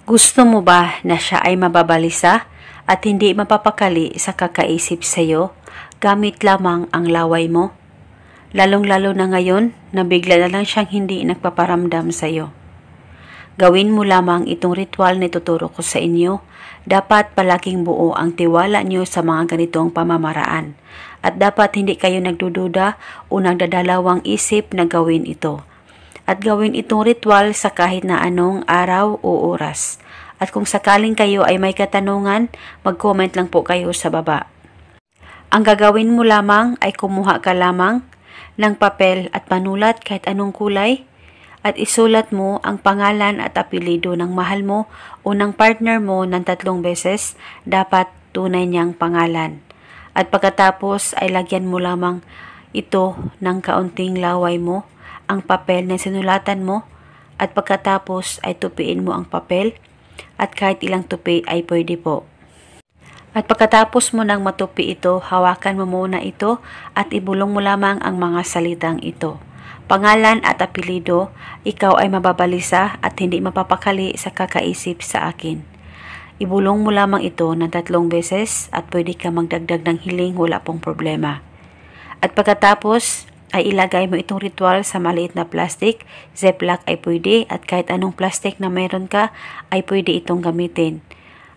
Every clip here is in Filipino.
Gusto mo ba na siya ay mababalisa at hindi mapapakali sa kakaisip sa iyo gamit lamang ang laway mo? Lalong-lalo na ngayon na bigla na lang siyang hindi nagpaparamdam sa iyo. Gawin mo lamang itong ritual na ituturo ko sa inyo. Dapat palaging buo ang tiwala niyo sa mga ganitong pamamaraan. At dapat hindi kayo nagdududa o nagdadalawang isip na gawin ito. At gawin itong ritual sa kahit na anong araw o oras. At kung sakaling kayo ay may katanungan, mag-comment lang po kayo sa baba. Ang gagawin mo lamang ay kumuha ka lamang ng papel at panulat kahit anong kulay at isulat mo ang pangalan at apelido ng mahal mo o ng partner mo ng 3 beses, dapat tunay niyang pangalan. At pagkatapos ay lagyan mo lamang ito ng kaunting laway mo, ang papel na sinulatan mo, at pagkatapos ay tupiin mo ang papel at kahit ilang tupi ay pwede po. At pagkatapos mo nang matupi ito, hawakan mo muna ito at ibulong mo lamang ang mga salitang ito. Pangalan at apelido, ikaw ay mababalisa at hindi mapapakali sa kakaisip sa akin. Ibulong mo lamang ito ng 3 beses at pwede ka magdagdag ng hiling, wala pong problema. At pagkatapos ay ilagay mo itong ritual sa maliit na plastic, ziplock ay pwede at kahit anong plastic na meron ka ay pwede itong gamitin.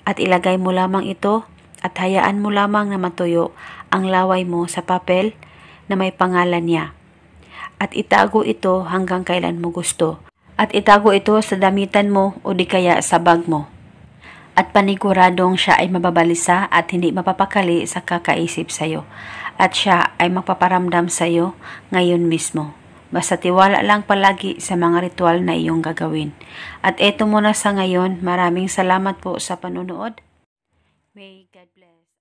At ilagay mo lamang ito at hayaan mo lamang na matuyo ang laway mo sa papel na may pangalan niya. At itago ito hanggang kailan mo gusto. At itago ito sa damitan mo o di kaya sa bag mo. At paniguradong siya ay mababalisa at hindi mapapakali sa kakaisip sa iyo. At siya ay magpaparamdam sa iyo ngayon mismo. Basta tiwala lang palagi sa mga ritual na iyong gagawin. At eto muna sa ngayon, maraming salamat po sa panonood. May God bless.